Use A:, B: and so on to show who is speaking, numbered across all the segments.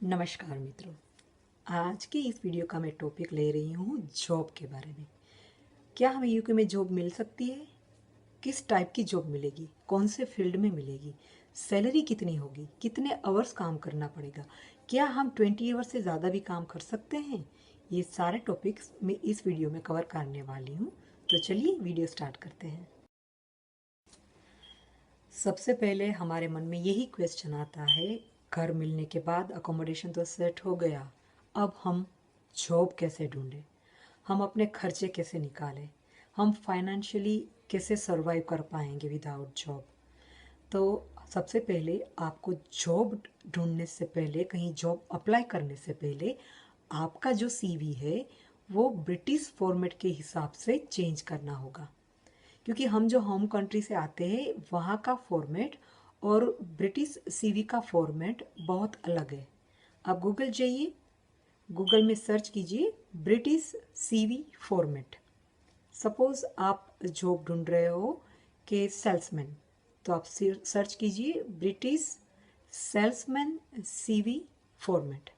A: नमस्कार मित्रों। आज की इस वीडियो का मैं टॉपिक ले रही हूँ जॉब के बारे में। क्या हमें यूके में जॉब मिल सकती है? किस टाइप की जॉब मिलेगी? कौन से फील्ड में मिलेगी? सैलरी कितनी होगी? कितने आवर्स काम करना पड़ेगा? क्या हम 20 आवर्स से ज़्यादा भी काम कर सकते हैं? ये सारे टॉपिक्स मैं इस वीडियो में कवर करने वाली हूँ। तो चलिए वीडियो स्टार्ट करते हैं। सबसे पहले हमारे मन में यही क्वेश्चन आता है, घर मिलने के बाद अकोमोडेशन तो सेट हो गया, अब हम जॉब कैसे ढूंढें? हम अपने खर्चे कैसे निकालें? हम फाइनेंशियली कैसे सरवाइव कर पाएंगे विदाउट जॉब? तो सबसे पहले आपको जॉब ढूंढने से पहले, कहीं जॉब अप्लाई करने से पहले आपका जो सीवी है वो ब्रिटिश फॉर्मेट के हिसाब से चेंज करना होगा। क्योंकि हम जो होम कंट्री से आते हैं वहाँ का फॉर्मेट और ब्रिटिश सीवी का फॉर्मेट बहुत अलग है। आप गूगल जाइए, गूगल में सर्च कीजिए ब्रिटिश सीवी फॉर्मेट। सपोज़ आप जॉब ढूंढ रहे हो कि सेल्समैन, तो आप सर्च कीजिए ब्रिटिश सेल्समैन सीवी फॉर्मेट।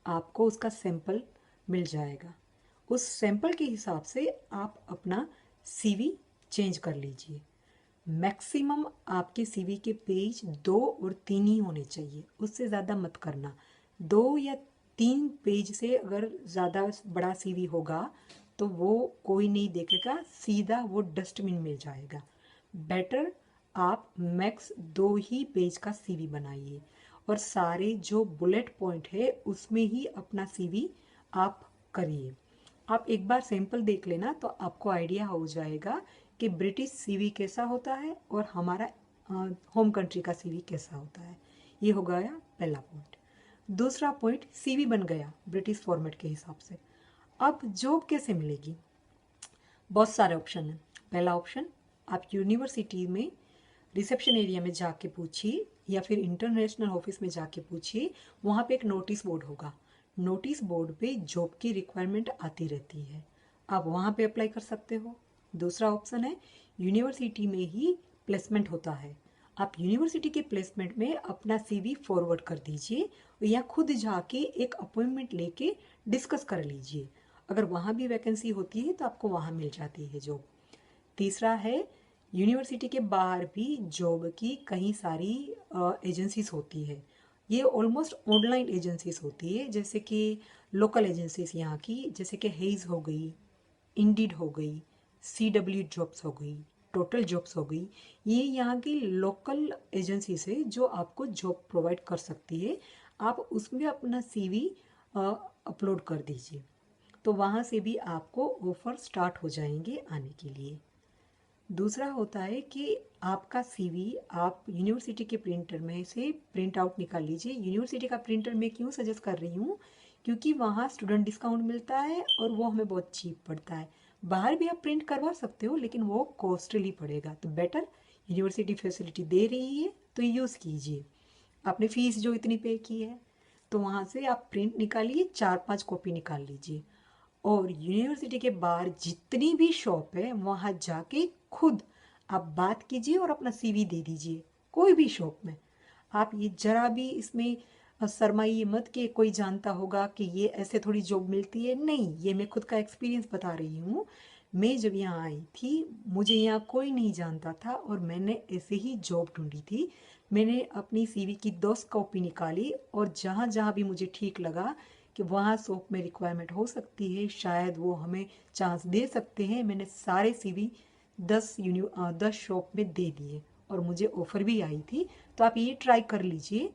A: आपको उसका सैंपल मिल जाएगा। उस सैंपल के हिसाब से आप अपना सीवी चेंज कर लीजिए। मैक्सिमम आपके सीवी के पेज 2 और 3 ही होने चाहिए, उससे ज़्यादा मत करना। 2 या 3 पेज से अगर ज़्यादा बड़ा सीवी होगा तो वो कोई नहीं देखेगा, सीधा वो डस्टबिन में जाएगा। बेटर आप मैक्स 2 ही पेज का सीवी बनाइए और सारे जो बुलेट पॉइंट है उसमें ही अपना सीवी आप करिए। आप एक बार सैंपल देख लेना तो आपको आइडिया हो जाएगा कि ब्रिटिश सीवी कैसा होता है और हमारा होम कंट्री का सीवी कैसा होता है। ये हो गया पहला पॉइंट। दूसरा पॉइंट, सीवी बन गया ब्रिटिश फॉर्मेट के हिसाब से। अब जॉब कैसे मिलेगी? बहुत सारे ऑप्शन हैं। पहला ऑप्शन, आप यूनिवर्सिटी में रिसेप्शन एरिया में जाके पूछिए या फिर इंटरनेशनल ऑफिस में जाके पूछिए, वहाँ पे एक नोटिस बोर्ड होगा। नोटिस बोर्ड पे जॉब की रिक्वायरमेंट आती रहती है, आप वहाँ पे अप्लाई कर सकते हो। दूसरा ऑप्शन है, यूनिवर्सिटी में ही प्लेसमेंट होता है। आप यूनिवर्सिटी के प्लेसमेंट में अपना सीवी फॉरवर्ड कर दीजिए या खुद जाके एक अपॉइंटमेंट लेके डिस्कस कर लीजिए। अगर वहाँ भी वैकेंसी होती है तो आपको वहाँ मिल जाती है जॉब। तीसरा है, यूनिवर्सिटी के बाहर भी जॉब की कई सारी एजेंसीज होती है। ये ऑलमोस्ट ऑनलाइन एजेंसीज होती है, जैसे कि लोकल एजेंसीज यहाँ की, जैसे कि हेज हो गई, इंडीड हो गई, CW जॉब्स हो गई, टोटल जॉब्स हो गई। ये यहाँ की लोकल एजेंसीज है जो आपको जॉब प्रोवाइड कर सकती है। आप उसमें अपना सीवी अपलोड कर दीजिए तो वहाँ से भी आपको ऑफर स्टार्ट हो जाएंगे आने के लिए। दूसरा होता है कि आपका सीवी आप यूनिवर्सिटी के प्रिंटर में से प्रिंट आउट निकाल लीजिए। यूनिवर्सिटी का प्रिंटर मैं क्यों सजेस्ट कर रही हूँ, क्योंकि वहाँ स्टूडेंट डिस्काउंट मिलता है और वो हमें बहुत चीप पड़ता है। बाहर भी आप प्रिंट करवा सकते हो लेकिन वो कॉस्टली पड़ेगा, तो बेटर यूनिवर्सिटी फैसिलिटी दे रही है तो यूज़ कीजिए। आपने फीस जो इतनी पे की है तो वहाँ से आप प्रिंट निकालिए, 4-5 कॉपी निकाल लीजिए और यूनिवर्सिटी के बाहर जितनी भी शॉप है वहाँ जाके खुद आप बात कीजिए और अपना सीवी दे दीजिए। कोई भी शॉप में आप ये जरा भी इसमें शर्माइए मत कि कोई जानता होगा कि ये ऐसे थोड़ी जॉब मिलती है। नहीं, ये मैं खुद का एक्सपीरियंस बता रही हूँ। मैं जब यहाँ आई थी मुझे यहाँ कोई नहीं जानता था और मैंने ऐसे ही जॉब ढूंढी थी। मैंने अपनी सीवी की 10 कॉपी निकाली और जहाँ जहाँ भी मुझे ठीक लगा कि वहाँ शॉप में रिक्वायरमेंट हो सकती है, शायद वो हमें चांस दे सकते हैं, मैंने सारे सीवी 10 शॉप में दे दिए और मुझे ऑफ़र भी आई थी। तो आप ये ट्राई कर लीजिए।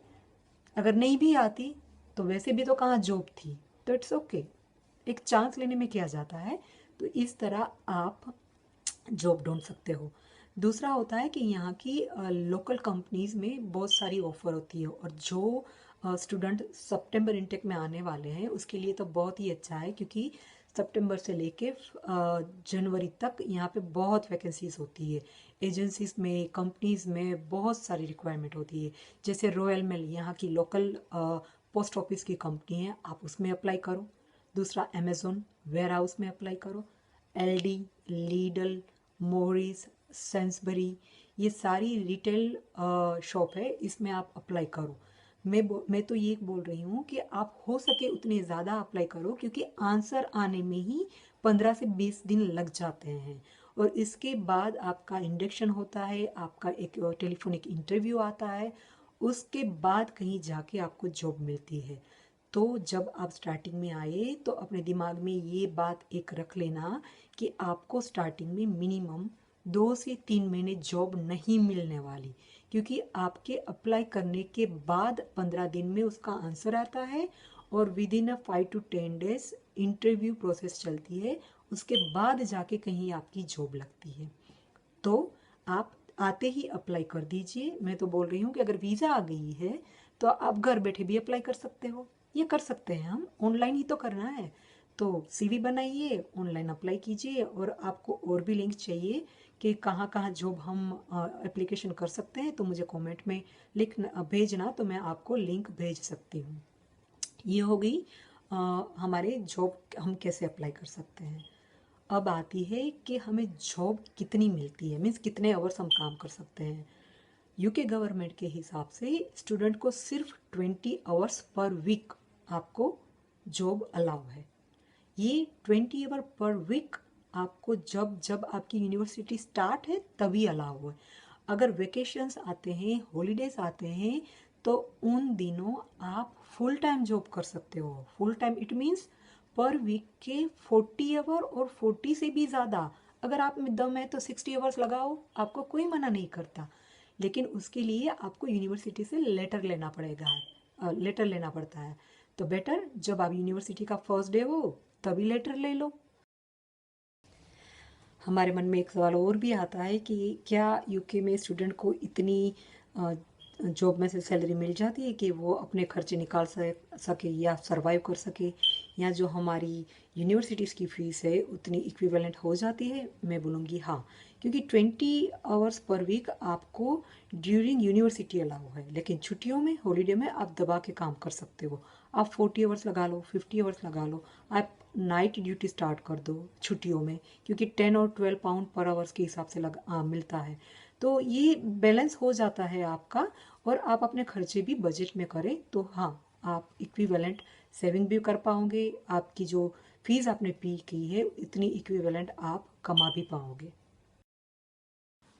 A: अगर नहीं भी आती तो वैसे भी तो कहाँ जॉब थी, तो इट्स ओके, एक चांस लेने में क्या जाता है। तो इस तरह आप जॉब ढूंढ सकते हो। दूसरा होता है कि यहाँ की लोकल कंपनीज में बहुत सारी ऑफ़र होती है और जो स्टूडेंट सितंबर इनटेक में आने वाले हैं उसके लिए तो बहुत ही अच्छा है, क्योंकि सितंबर से लेके जनवरी तक यहाँ पे बहुत वैकेंसीज होती है। एजेंसीज में, कंपनीज में बहुत सारी रिक्वायरमेंट होती है। जैसे रॉयल मेल यहाँ की लोकल पोस्ट ऑफिस की कंपनी है, आप उसमें अप्लाई करो। दूसरा, अमेजोन वेयर हाउस में अप्लाई करो। LD, लीडल, मोरिस, सेंसबरी, ये सारी रिटेल शॉप है, इसमें आप अप्लाई करो। मैं तो ये बोल रही हूँ कि आप हो सके उतने ज़्यादा अप्लाई करो, क्योंकि आंसर आने में ही 15 से 20 दिन लग जाते हैं। और इसके बाद आपका इंडक्शन होता है, आपका एक टेलीफोनिक इंटरव्यू आता है, उसके बाद कहीं जाके आपको जॉब मिलती है। तो जब आप स्टार्टिंग में आए तो अपने दिमाग में ये बात एक रख लेना कि आपको स्टार्टिंग में मिनिमम 2 से 3 महीने जॉब नहीं मिलने वाली, क्योंकि आपके अप्लाई करने के बाद 15 दिन में उसका आंसर आता है और with in 5 to 10 days interview process चलती है, उसके बाद जाके कहीं आपकी जॉब लगती है। तो आप आते ही अप्लाई कर दीजिए। मैं तो बोल रही हूँ कि अगर वीज़ा आ गई है तो आप घर बैठे भी अप्लाई कर सकते हो, ये कर सकते हैं हम, ऑनलाइन ही तो करना है। तो सीवी बनाइए, ऑनलाइन अप्लाई कीजिए, और आपको और भी लिंक चाहिए कि कहाँ कहाँ जॉब हम एप्लीकेशन कर सकते हैं तो मुझे कमेंट में भेजना, तो मैं आपको लिंक भेज सकती हूँ। ये हो गई हमारे जॉब हम कैसे अप्लाई कर सकते हैं। अब आती है कि हमें जॉब कितनी मिलती है, मीन्स कितने आवर्स हम काम कर सकते हैं। यूके गवर्नमेंट के हिसाब से स्टूडेंट को सिर्फ 20 आवर्स पर वीक आपको जॉब अलाउ है। ये 20 आवर पर वीक आपको जब जब आपकी यूनिवर्सिटी स्टार्ट है तभी अलाउ है। अगर वेकेशंस आते हैं, हॉलीडेज आते हैं, तो उन दिनों आप फुल टाइम जॉब कर सकते हो। Full time it means per week के 40 आवर और 40 से भी ज़्यादा। अगर आप में दम है तो 60 आवर्स लगाओ, आपको कोई मना नहीं करता। लेकिन उसके लिए आपको यूनिवर्सिटी से लेटर लेना पड़ता है। तो बेटर जब आप यूनिवर्सिटी का फर्स्ट डे हो तभी लेटर ले लो। हमारे मन में एक सवाल और भी आता है कि क्या यूके में स्टूडेंट को इतनी जॉब में से सैलरी मिल जाती है कि वो अपने खर्चे निकाल सके या सरवाइव कर सके, या जो हमारी यूनिवर्सिटीज़ की फ़ीस है उतनी इक्विवेलेंट हो जाती है। मैं बोलूँगी हाँ, क्योंकि 20 आवर्स पर वीक आपको ड्यूरिंग यूनिवर्सिटी अलाउ है, लेकिन छुट्टियों में, हॉलीडे में आप दबा के काम कर सकते हो। आप 40 आवर्स लगा लो, 50 आवर्स लगा लो, आप नाइट ड्यूटी स्टार्ट कर दो छुट्टियों में, क्योंकि 10 और 12 पाउंड पर आवर्स के हिसाब से मिलता है। तो ये बैलेंस हो जाता है आपका, और आप अपने खर्चे भी बजट में करें तो हाँ, आप इक्विवेलेंट सेविंग भी कर पाओगे, आपकी जो फीस आपने पे की है इतनी इक्विवेलेंट आप कमा भी पाओगे।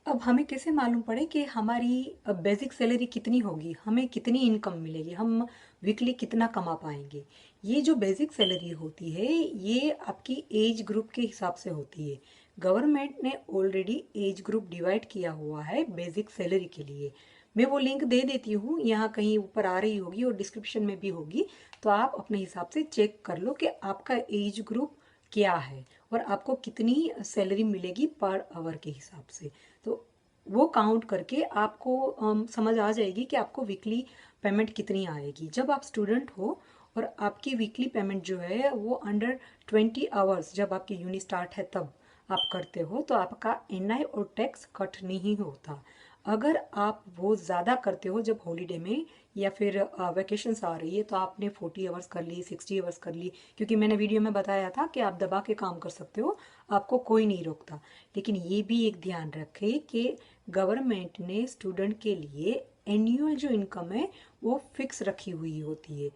A: अब हमें कैसे मालूम पड़े कि हमारी बेसिक सैलरी कितनी होगी, हमें कितनी इनकम मिलेगी, हम वीकली कितना कमा पाएंगे। ये जो बेसिक सैलरी होती है ये आपकी एज ग्रुप के हिसाब से होती है। गवर्नमेंट ने ऑलरेडी एज ग्रुप डिवाइड किया हुआ है बेसिक सैलरी के लिए। मैं वो लिंक दे देती हूँ, यहाँ कहीं ऊपर आ रही होगी और डिस्क्रिप्शन में भी होगी, तो आप अपने हिसाब से चेक कर लो कि आपका एज ग्रुप क्या है और आपको कितनी सैलरी मिलेगी पर आवर के हिसाब से। तो वो काउंट करके आपको समझ आ जाएगी कि आपको वीकली पेमेंट कितनी आएगी। जब आप स्टूडेंट हो और आपकी वीकली पेमेंट जो है वो अंडर 20 आवर्स, जब आपकी यूनी स्टार्ट है तब आप करते हो, तो आपका एनआई और टैक्स कट नहीं होता। अगर आप वो ज़्यादा करते हो जब हॉलीडे में या फिर वेकेशंस आ रही है, तो आपने 40 आवर्स कर ली, 60 आवर्स कर ली, क्योंकि मैंने वीडियो में बताया था कि आप दबा के काम कर सकते हो, आपको कोई नहीं रोकता। लेकिन ये भी एक ध्यान रखें कि गवर्नमेंट ने स्टूडेंट के लिए एनुअल जो इनकम है वो फिक्स रखी हुई होती है,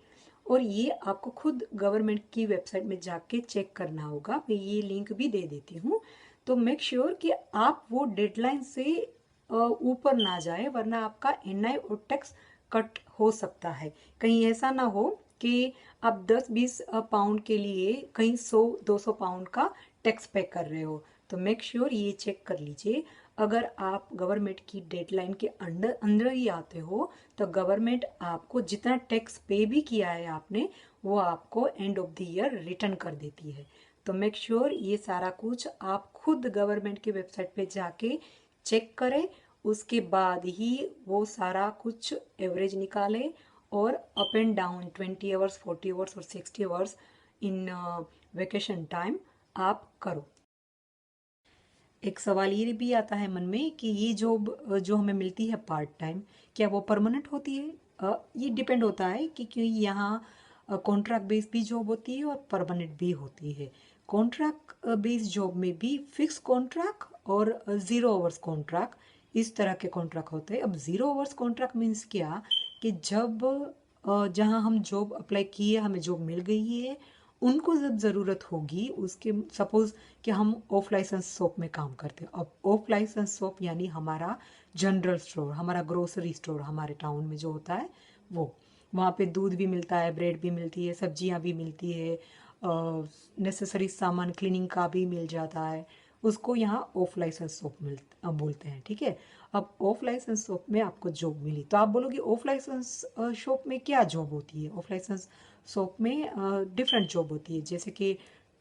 A: और ये आपको खुद गवर्नमेंट की वेबसाइट में जाके चेक करना होगा। मैं ये लिंक भी दे देती हूँ। तो मेक श्योर कि आप वो डेडलाइन से ऊपर ना जाए, वरना आपका एनआई और टैक्स कट हो सकता है। कहीं ऐसा ना हो कि आप 10-20 पाउंड के लिए कहीं 100-200 पाउंड का टैक्स पे कर रहे हो। तो मेक श्योर ये चेक कर लीजिए। अगर आप गवर्नमेंट की डेडलाइन के अंदर अंदर ही आते हो तो गवर्नमेंट आपको जितना टैक्स पे भी किया है आपने, वो आपको end of the year return कर देती है। तो मेक श्योर ये सारा कुछ आप खुद गवर्नमेंट की वेबसाइट पे जाके चेक करें, उसके बाद ही वो सारा कुछ एवरेज निकाले और up and down 20 hours, 40 hours और 60 आवर्स इन वेकेशन टाइम आप करो। एक सवाल ये भी आता है मन में कि ये जॉब जो हमें मिलती है पार्ट टाइम, क्या वो परमानेंट होती है? ये डिपेंड होता है कि क्योंकि यहाँ कॉन्ट्रैक्ट बेस भी जॉब होती है और परमानेंट भी होती है। कॉन्ट्रैक्ट बेस जॉब में भी फिक्स कॉन्ट्रैक्ट और 0 आवर्स कॉन्ट्रैक्ट, इस तरह के कॉन्ट्रैक्ट होते हैं। अब 0 आवर्स कॉन्ट्रैक्ट मीन्स क्या कि जब जहाँ हम जॉब अप्लाई किए, हमें जॉब मिल गई है, उनको जब ज़रूरत होगी उसके, सपोज़ कि हम ऑफ लाइसेंस शॉप में काम करते हैं। अब ऑफ लाइसेंस शॉप यानी हमारा जनरल स्टोर, हमारा ग्रोसरी स्टोर हमारे टाउन में जो होता है वो, वहाँ पे दूध भी मिलता है, ब्रेड भी मिलती है, सब्जियाँ भी मिलती है, नेसेसरी सामान क्लीनिंग का भी मिल जाता है, उसको यहाँ ऑफ लाइसेंस शॉप बोलते हैं। ठीक है, अब ऑफ लाइसेंस शॉप में आपको जॉब मिली तो आप बोलोगे ऑफ लाइसेंस शॉप में क्या जॉब होती है। ऑफ लाइसेंस शॉप में डिफरेंट जॉब होती है, जैसे कि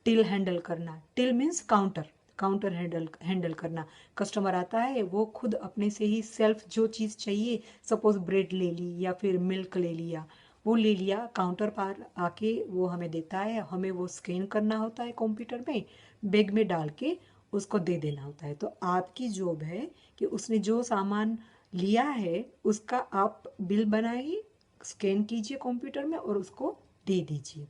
A: टिल हैंडल करना। Till means counter, counter handle करना। कस्टमर आता है, वो खुद अपने से ही सेल्फ जो चीज़ चाहिए, सपोज ब्रेड ले ली या फिर मिल्क ले लिया, वो ले लिया, काउंटर पर आके वो हमें देता है, हमें वो स्कैन करना होता है कंप्यूटर में, बैग में डाल के उसको दे देना होता है। तो आपकी जॉब है कि उसने जो सामान लिया है उसका आप बिल बनाइए, स्कैन कीजिए कंप्यूटर में और उसको दे दीजिए।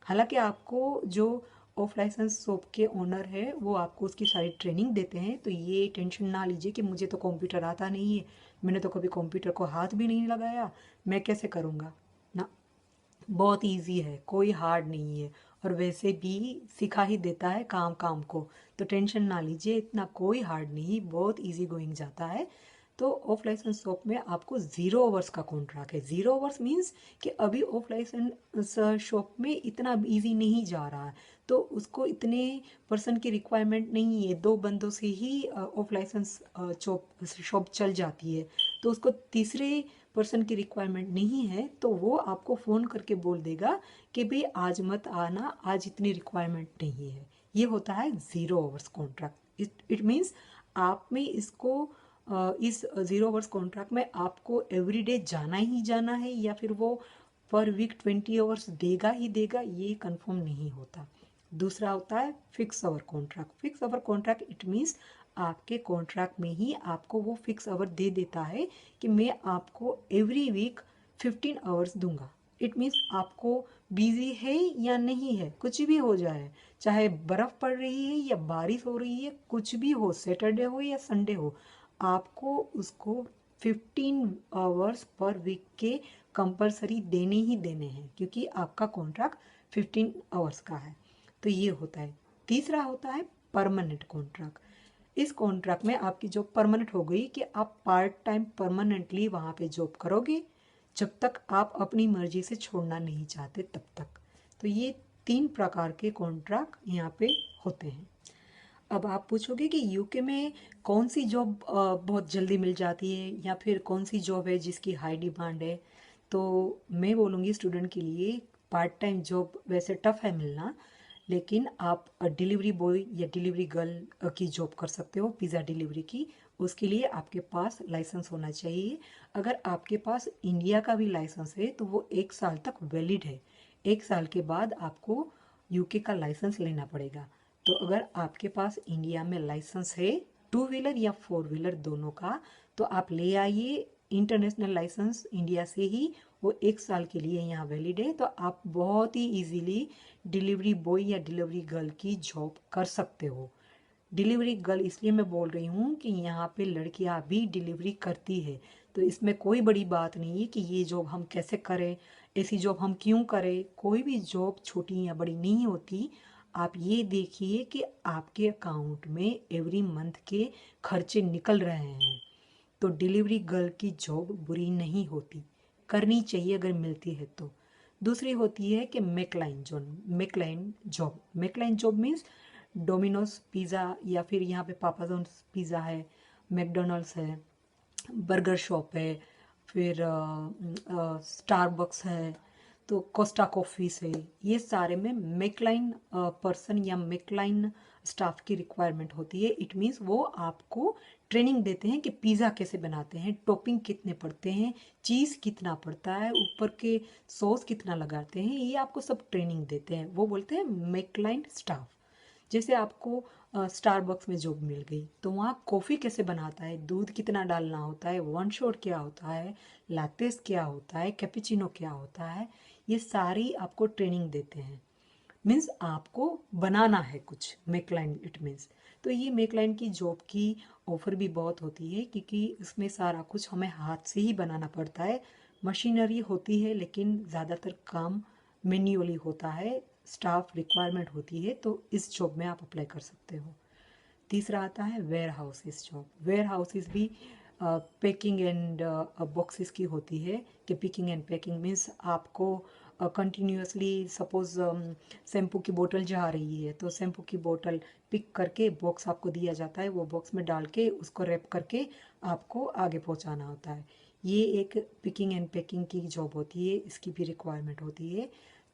A: हालांकि आपको जो ऑफ लाइसेंस शॉप के ओनर है वो आपको उसकी सारी ट्रेनिंग देते हैं, तो ये टेंशन ना लीजिए कि मुझे तो कंप्यूटर आता नहीं है, मैंने तो कभी कंप्यूटर को हाथ भी नहीं लगाया, मैं कैसे करूँगा ना। बहुत इजी है, कोई हार्ड नहीं है, और वैसे भी सिखा ही देता है काम काम को, तो टेंशन ना लीजिए, इतना कोई हार्ड नहीं, बहुत इजी गोइंग जाता है। तो ऑफ लाइसेंस शॉप में आपको 0 आवर्स का कॉन्ट्रैक्ट है। 0 आवर्स मीन्स कि अभी ऑफ लाइसेंस शॉप में इतना इजी नहीं जा रहा है, तो उसको इतने पर्सन की रिक्वायरमेंट नहीं है, 2 बंदों से ही ऑफ लाइसेंस शॉप चल जाती है, तो उसको तीसरे पर्सन की रिक्वायरमेंट नहीं है, तो वो आपको फ़ोन करके बोल देगा कि भाई आज मत आना, आज इतनी रिक्वायरमेंट नहीं है। ये होता है 0 आवर्स कॉन्ट्रैक्ट। इट मीन्स आप में इसको इस 0 आवर्स कॉन्ट्रैक्ट में आपको एवरीडे जाना ही जाना है, या फिर वो पर वीक 20 आवर्स देगा ही देगा, ये कंफर्म नहीं होता। दूसरा होता है fix hour contract. Fix hour contract it means आपके कॉन्ट्रैक्ट में ही आपको वो फिक्स आवर दे देता है कि मैं आपको एवरी वीक 15 आवर्स दूंगा। इट मीन्स आपको बिजी है या नहीं है, कुछ भी हो जाए, चाहे बर्फ़ पड़ रही है या बारिश हो रही है, कुछ भी हो, सैटरडे हो या संडे हो, आपको उसको 15 आवर्स पर वीक के कंपलसरी देने ही देने हैं, क्योंकि आपका कॉन्ट्रैक्ट 15 आवर्स का है। तो ये होता है। तीसरा होता है परमानेंट कॉन्ट्रैक्ट। इस कॉन्ट्रैक्ट में आपकी जॉब परमानेंट हो गई कि आप पार्ट टाइम परमानेंटली वहाँ पे जॉब करोगे, जब तक आप अपनी मर्जी से छोड़ना नहीं चाहते तब तक। तो ये 3 प्रकार के कॉन्ट्रैक्ट यहाँ पे होते हैं। अब आप पूछोगे कि यूके में कौन सी जॉब बहुत जल्दी मिल जाती है, या फिर कौन सी जॉब है जिसकी हाई डिमांड है। तो मैं बोलूँगी स्टूडेंट के लिए पार्ट टाइम जॉब वैसे टफ़ है मिलना, लेकिन आप डिलीवरी बॉय या डिलीवरी गर्ल की जॉब कर सकते हो, पिज़्ज़ा डिलीवरी की। उसके लिए आपके पास लाइसेंस होना चाहिए। अगर आपके पास इंडिया का भी लाइसेंस है तो वो 1 साल तक वैलिड है। 1 साल के बाद आपको यूके का लाइसेंस लेना पड़ेगा। तो अगर आपके पास इंडिया में लाइसेंस है 2 व्हीलर या 4 व्हीलर दोनों का, तो आप ले आइए। इंटरनेशनल लाइसेंस इंडिया से ही वो 1 साल के लिए यहाँ वैलिड है, तो आप बहुत ही इजीली डिलीवरी बॉय या डिलीवरी गर्ल की जॉब कर सकते हो। डिलीवरी गर्ल इसलिए मैं बोल रही हूँ कि यहाँ पे लड़कियाँ भी डिलीवरी करती है, तो इसमें कोई बड़ी बात नहीं है कि ये जॉब हम कैसे करें, ऐसी जॉब हम क्यों करें। कोई भी जॉब छोटी या बड़ी नहीं होती। आप ये देखिए कि आपके अकाउंट में एवरी मंथ के खर्चे निकल रहे हैं, तो डिलीवरी गर्ल की जॉब बुरी नहीं होती, करनी चाहिए अगर मिलती है तो। दूसरी होती है कि मैकलाइन जॉब मीन्स डोमिनोज पिज़्ज़ा, या फिर यहाँ पे पापा जॉन्स पिज़्ज़ा है, मैकडोनल्ड्स है, बर्गर शॉप है, फिर स्टारबक्स है, तो कोस्टा कॉफ़ी से, ये सारे में मेकलाइन पर्सन या मेकलाइन स्टाफ की रिक्वायरमेंट होती है। इट मीन्स वो आपको ट्रेनिंग देते हैं कि पिज़्ज़ा कैसे बनाते हैं, टॉपिंग कितने पड़ते हैं, चीज़ कितना पड़ता है, ऊपर के सॉस कितना लगाते हैं, ये आपको सब ट्रेनिंग देते हैं। वो बोलते हैं मेकलाइन स्टाफ। जैसे आपको स्टारबक्स में जॉब मिल गई तो वहाँ कॉफ़ी कैसे बनाता है, दूध कितना डालना होता है, वन शॉट क्या होता है, लातेस क्या होता है, कैपेचिनो क्या होता है, ये सारी आपको ट्रेनिंग देते हैं। मीन्स आपको बनाना है कुछ, मेकलाइन इट मीन्स। तो ये मेकलाइन की जॉब की ऑफ़र भी बहुत होती है, क्योंकि इसमें सारा कुछ हमें हाथ से ही बनाना पड़ता है। मशीनरी होती है लेकिन ज़्यादातर काम मैन्युअली होता है, स्टाफ रिक्वायरमेंट होती है, तो इस जॉब में आप अप्लाई कर सकते हो। तीसरा आता है warehouses job. Warehouses भी पैकिंग एंड बॉक्सेस की होती है कि पिकिंग एंड पैकिंग मीन्स आपको कंटिन्यूसली सपोज शैम्पू की बोतल जा रही है तो शैम्पू की बोतल पिक करके बॉक्स आपको दिया जाता है, वो बॉक्स में डाल के उसको रैप करके आपको आगे पहुंचाना होता है। ये एक पिकिंग एंड पैकिंग की जॉब होती है, इसकी भी रिक्वायरमेंट होती है।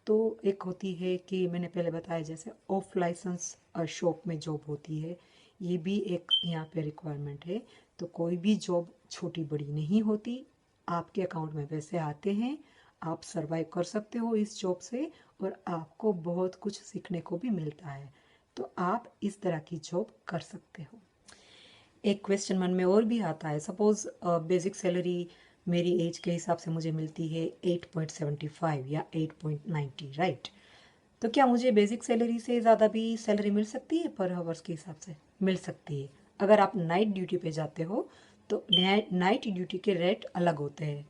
A: तो एक होती है कि मैंने पहले बताया जैसे ऑफ लाइसेंस शॉप में जॉब होती है, ये भी एक यहाँ पे रिक्वायरमेंट है। तो कोई भी जॉब छोटी बड़ी नहीं होती, आपके अकाउंट में पैसे आते हैं, आप सरवाइव कर सकते हो इस जॉब से और आपको बहुत कुछ सीखने को भी मिलता है। तो आप इस तरह की जॉब कर सकते हो। एक क्वेश्चन मन में और भी आता है, सपोज बेसिक सैलरी मेरी एज के हिसाब से मुझे मिलती है 8.75 या 8.90, राइट? तो क्या मुझे बेसिक सैलरी से ज़्यादा भी सैलरी मिल सकती है पर आवर्स के हिसाब से? मिल सकती है। अगर आप नाइट ड्यूटी पे जाते हो तो नाइट ड्यूटी के रेट अलग होते हैं।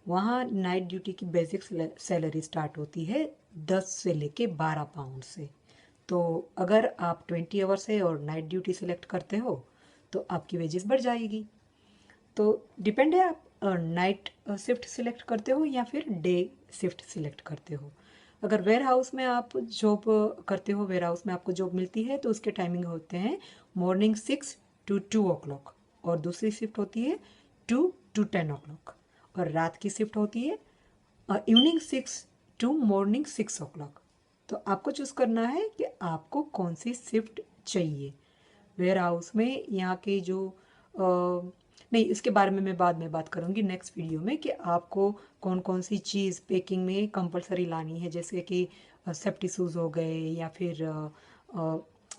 A: वहाँ नाइट ड्यूटी की बेसिक सैलरी स्टार्ट होती है 10 से लेके 12 पाउंड से। तो अगर आप 20 आवर से और नाइट ड्यूटी सेलेक्ट करते हो तो आपकी वेजेस बढ़ जाएगी। तो डिपेंड है आप नाइट शिफ्ट सिलेक्ट करते हो या फिर डे शिफ्ट सिलेक्ट करते हो। अगर वेयर हाउस में आप जॉब करते हो, वेयर हाउस में आपको जॉब मिलती है तो उसके टाइमिंग होते हैं मॉर्निंग 6 to 2 o'clock और दूसरी शिफ्ट होती है 2 to 10 o'clock और रात की शिफ्ट होती है इवनिंग 6 to मॉर्निंग 6 o'clock। तो आपको चूज़ करना है कि आपको कौन सी शिफ्ट चाहिए। वेयर हाउस में यहाँ के जो नहीं, इसके बारे में मैं बाद में बात करूँगी नेक्स्ट वीडियो में कि आपको कौन कौन सी चीज़ पैकिंग में कंपलसरी लानी है, जैसे कि सेफ्टी शूज़ हो गए या फिर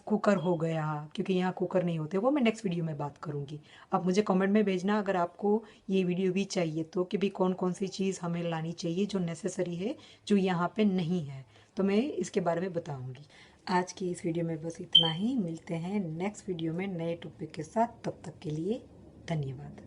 A: कुकर हो गया, क्योंकि यहाँ कुकर नहीं होते, वो मैं नेक्स्ट वीडियो में बात करूँगी। आप मुझे कमेंट में भेजना अगर आपको ये वीडियो भी चाहिए तो, कि भी कौन कौन सी चीज़ हमें लानी चाहिए जो नेसेसरी है जो यहाँ पे नहीं है, तो मैं इसके बारे में बताऊँगी। आज की इस वीडियो में बस इतना ही, मिलते हैं नेक्स्ट वीडियो में नए टॉपिक के साथ, तब तक के लिए धन्यवाद।